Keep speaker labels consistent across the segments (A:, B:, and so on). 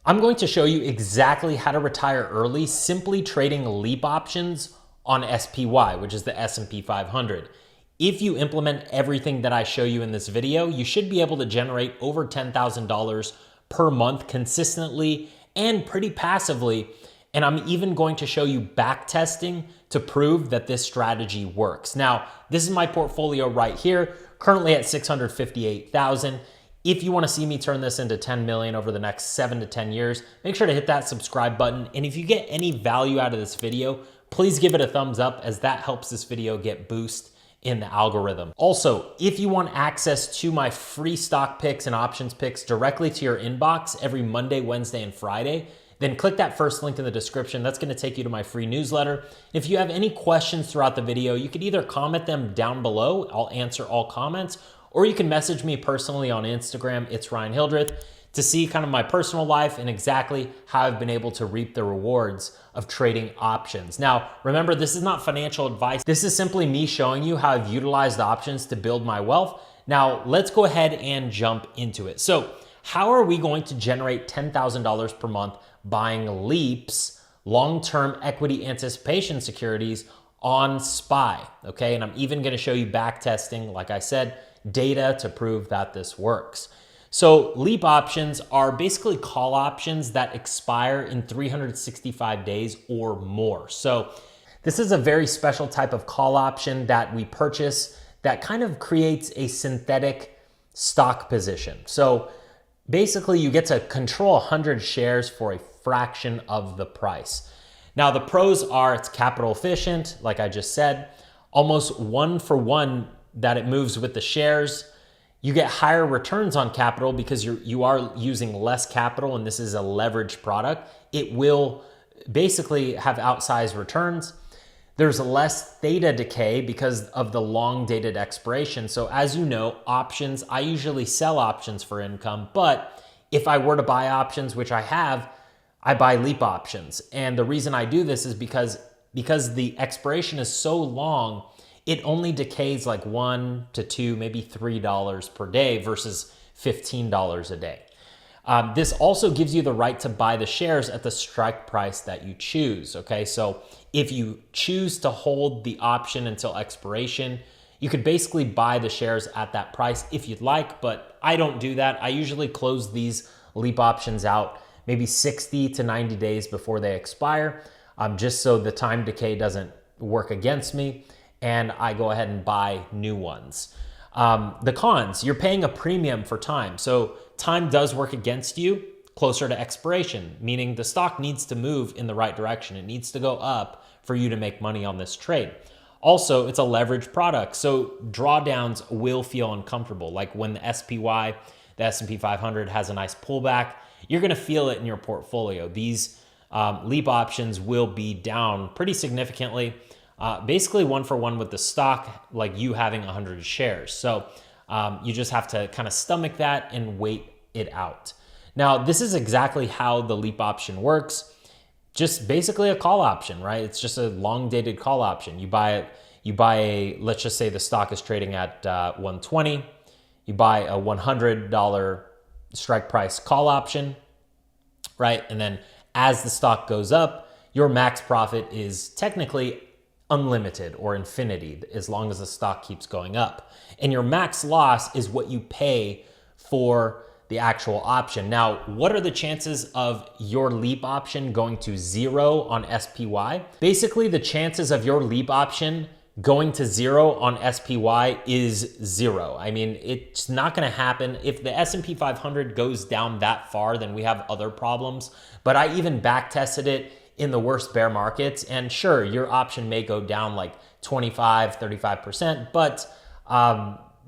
A: I'm going to show you exactly how to retire early simply trading LEAP options on SPY, which is the S&P 500. If you implement everything that I show you in this video, you should be able to generate over $10,000 per month consistently and pretty passively. And I'm even going to show you back testing to prove that this strategy works. Now, this is my portfolio right here, currently at 658,000. If you want to see me turn this into 10 million over the next 7 to 10 years, make sure to hit that subscribe button. And if you get any value out of this video, please give it a thumbs up, as that helps this video get boost in the algorithm. Also, if you want access to my free stock picks and options picks directly to your inbox every Monday, Wednesday, and Friday, then click that first link in the description. That's going to take you to my free newsletter. If you have any questions throughout the video, you could either comment them down below. I'll answer all comments, or you can message me personally on Instagram. It's Ryan Hildreth, to see kind of my personal life and exactly how I've been able to reap the rewards of trading options. Now, remember, this is not financial advice. This is simply me showing you how I've utilized the options to build my wealth. Now, let's go ahead and jump into it. So, how are we going to generate $10,000 per month buying LEAPS, long-term equity anticipation securities, on SPY? Okay, and I'm even going to show you back testing, like I said, data to prove that this works. So LEAP options are basically call options that expire in 365 days or more. So this is a very special type of call option that we purchase that kind of creates a synthetic stock position. So basically you get to control 100 shares for a fraction of the price. Now the pros are it's capital efficient, like I just said, almost 1-for-1 that it moves with the shares. You get higher returns on capital because you are using less capital, and this is a leveraged product. It will basically have outsized returns. There's less theta decay because of the long dated expiration. So as you know, options, I usually sell options for income, but if I were to buy options, which I have, I buy LEAP options. And the reason I do this is because the expiration is so long, it only decays like $1 to $2, maybe $3 per day versus $15 a day. This also gives you the right to buy the shares at the strike price that you choose, okay? So if you choose to hold the option until expiration, you could basically buy the shares at that price if you'd like, but I don't do that. I usually close these LEAP options out maybe 60 to 90 days before they expire, just so the time decay doesn't work against me, and I go ahead and buy new ones. The cons, you're paying a premium for time. So time does work against you closer to expiration, meaning the stock needs to move in the right direction. It needs to go up for you to make money on this trade. Also, it's a leveraged product, so drawdowns will feel uncomfortable. Like when the SPY, the S&P 500 has a nice pullback, you're gonna feel it in your portfolio. These LEAP options will be down pretty significantly. Basically 1-for-1 with the stock, like you having 100 shares. So you just have to kind of stomach that and wait it out. Now, this is exactly how the LEAP option works. Just basically a call option, right? It's just a long dated call option. You buy let's just say the stock is trading at 120. You buy a $100 strike price call option, right? And then as the stock goes up, your max profit is technically unlimited or infinity as long as the stock keeps going up. And your max loss is what you pay for the actual option. Now, what are the chances of your LEAP option going to 0 on SPY? Basically, the chances of your LEAP option going to 0 on SPY is 0. I mean, it's not gonna happen. If the S&P 500 goes down that far, then we have other problems. But I even back tested it in the worst bear markets. And sure, your option may go down like 25, 35%, but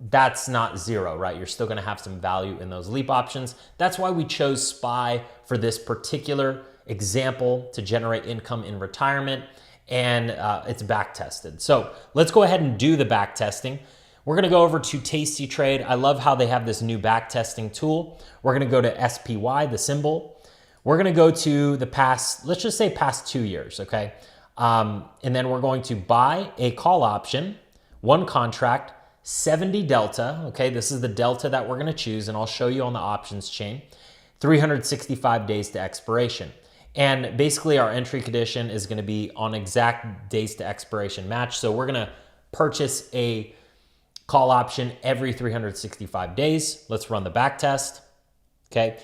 A: that's not 0, right? You're still gonna have some value in those LEAP options. That's why we chose SPY for this particular example to generate income in retirement, and it's back tested. So let's go ahead and do the back testing. We're gonna go over to Tasty Trade. I love how they have this new back testing tool. We're gonna go to SPY, the symbol. We're gonna go to the past, let's just say past 2 years, okay? And then we're going to buy a call option, 1 contract, 70 delta, okay? This is the delta that we're gonna choose, and I'll show you on the options chain. 365 days to expiration. And basically our entry condition is going to be on exact days to expiration match. So we're going to purchase a call option every 365 days. Let's run the back test. Okay.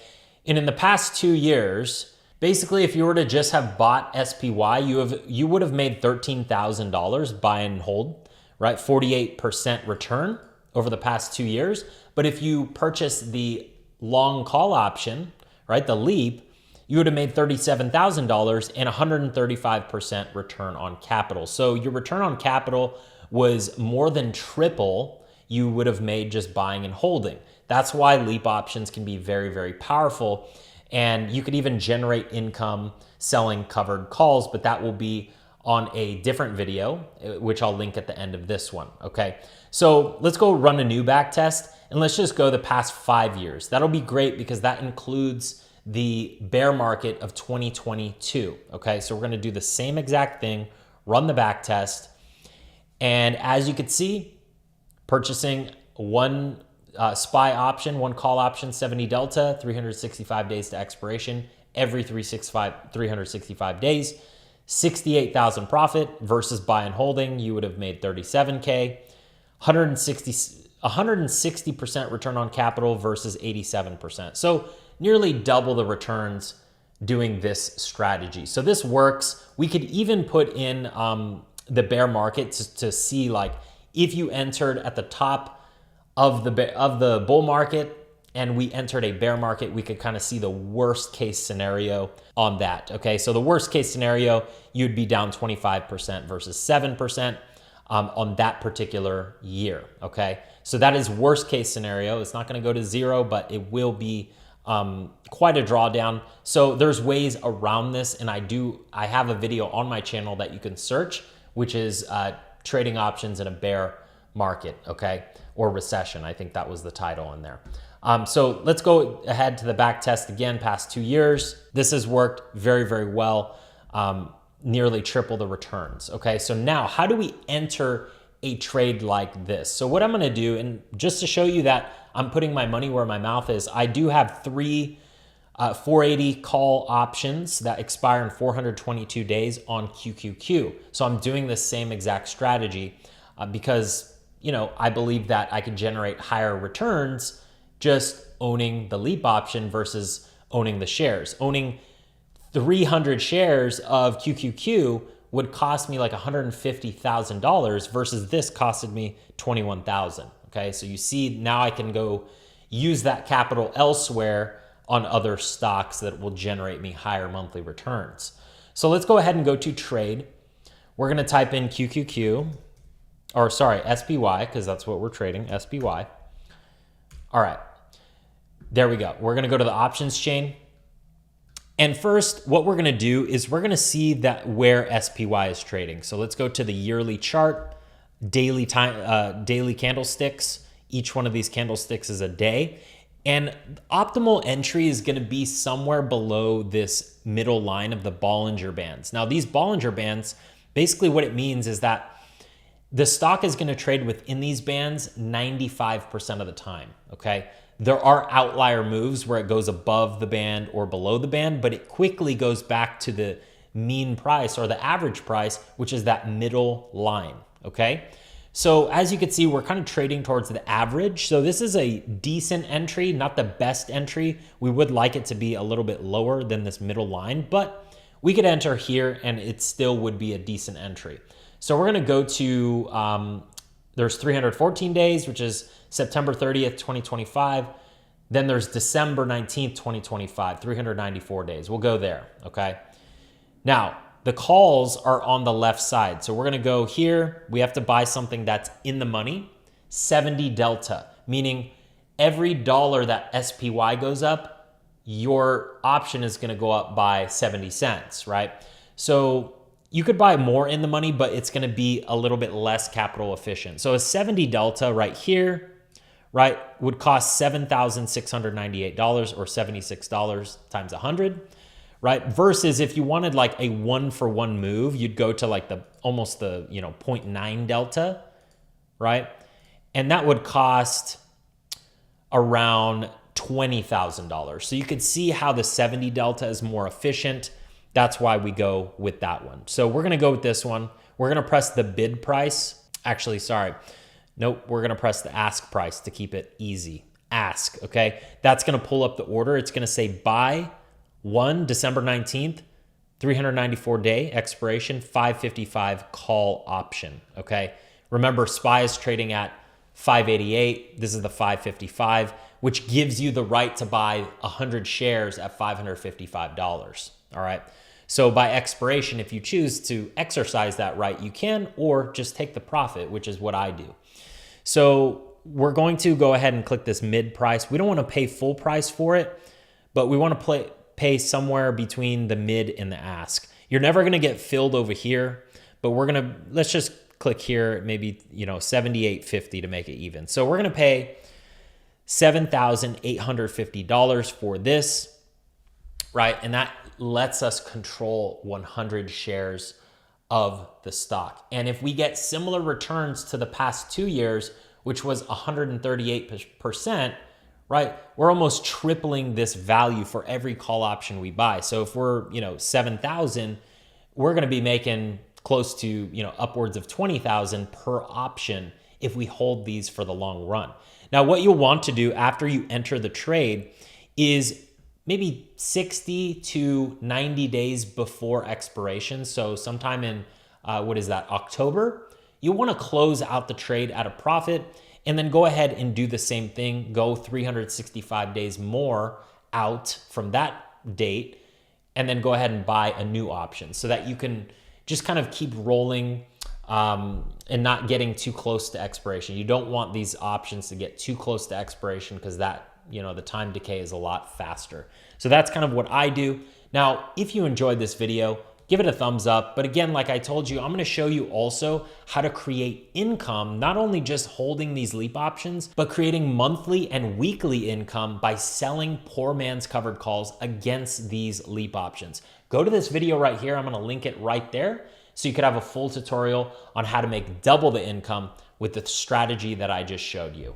A: And in the past 2 years, basically, if you were to just have bought SPY, you would have made $13,000 buy and hold, right? 48% return over the past 2 years. But if you purchase the long call option, right, the LEAP, you would have made $37,000 and 135% return on capital. So your return on capital was more than triple you would have made just buying and holding. That's why LEAP options can be very, very powerful. And you could even generate income selling covered calls, but that will be on a different video, which I'll link at the end of this one, okay? So let's go run a new back test, and let's just go the past 5 years. That'll be great because that includes the bear market of 2022, okay? So we're gonna do the same exact thing, run the back test, and as you can see, purchasing one SPY option, one call option, 70 delta, 365 days to expiration, every 365 days, 68,000 profit versus buy and holding, you would have made 37K, 160% return on capital versus 87%. So nearly double the returns doing this strategy. So this works. We could even put in the bear market to see, like, if you entered at the top of the bull market and we entered a bear market, we could kind of see the worst case scenario on that. Okay, so the worst case scenario, you'd be down 25% versus 7% on that particular year. Okay, so that is worst case scenario. It's not going to go to zero, but it will be quite a drawdown. So there's ways around this, and I have a video on my channel that you can search, which is trading options in a bear market, okay, or recession. I think that was the title in there. So let's go ahead to the back test again, past 2 years. This has worked very, very well, nearly triple the returns, okay? So now how do we enter a trade like this? So what I'm gonna do, and just to show you that I'm putting my money where my mouth is, I do have 3 480 call options that expire in 422 days on QQQ. So I'm doing the same exact strategy because, you know, I believe that I could generate higher returns just owning the LEAP option versus owning the shares. Owning 300 shares of QQQ would cost me like $150,000 versus this costed me $21,000. Okay, so you see now I can go use that capital elsewhere on other stocks that will generate me higher monthly returns. So let's go ahead and go to trade. We're gonna type in QQQ, or sorry, SPY, because that's what we're trading, SPY. All right, there we go. We're gonna go to the options chain. And first, what we're gonna do is we're gonna see that where SPY is trading. So let's go to the yearly chart, daily candlesticks. Each one of these candlesticks is a day. And optimal entry is gonna be somewhere below this middle line of the Bollinger Bands. Now these Bollinger Bands, basically what it means is that the stock is gonna trade within these bands 95% of the time, okay? There are outlier moves where it goes above the band or below the band, but it quickly goes back to the mean price or the average price, which is that middle line, okay? So as you can see, we're kind of trading towards the average. So this is a decent entry, not the best entry. We would like it to be a little bit lower than this middle line, but we could enter here and it still would be a decent entry. So we're gonna go to, there's 314 days, which is September 30th, 2025. Then there's December 19th, 2025, 394 days. We'll go there, okay? Now, the calls are on the left side. So we're gonna go here. We have to buy something that's in the money, 70 delta, meaning every dollar that SPY goes up, your option is gonna go up by 70 cents, right? So you could buy more in the money, but it's gonna be a little bit less capital efficient. So a 70 delta right here, right, would cost $7,698 or $76 times 100. Right? Versus if you wanted like a 1-for-1 move, you'd go to like almost the 0.9 delta, right? And that would cost around $20,000. So you could see how the 70 delta is more efficient. That's why we go with that one. So we're gonna go with this one. We're gonna press the bid price. Actually, sorry. Nope, we're gonna press the ask price to keep it easy. Ask, okay? That's gonna pull up the order. It's gonna say buy 1 December 19th, 394 day expiration, 555 call option, okay? Remember, SPY is trading at 588. This is the 555, which gives you the right to buy 100 shares at $555, all right? So by expiration, if you choose to exercise that right, you can, or just take the profit, which is what I do. So we're going to go ahead and click this mid price. We don't want to pay full price for it, but we want to pay somewhere between the mid and the ask. You're never going to get filled over here, but let's just click here, maybe, 78.50 to make it even. So we're going to pay $7,850 for this, right? And that lets us control 100 shares of the stock. And if we get similar returns to the past 2 years, which was 138%, right? We're almost tripling this value for every call option we buy. So if we're, 7,000, we're going to be making close to, upwards of 20,000 per option if we hold these for the long run. Now, what you'll want to do after you enter the trade is maybe 60 to 90 days before expiration. So sometime in, October, you want to close out the trade at a profit and then go ahead and do the same thing. Go 365 days more out from that date and then go ahead and buy a new option so that you can just kind of keep rolling and not getting too close to expiration. You don't want these options to get too close to expiration because that, the time decay is a lot faster. So that's kind of what I do. Now, if you enjoyed this video, give it a thumbs up. But again, like I told you, I'm going to show you also how to create income, not only just holding these LEAP options, but creating monthly and weekly income by selling poor man's covered calls against these LEAP options. Go to this video right here. I'm going to link it right there so you could have a full tutorial on how to make double the income with the strategy that I just showed you.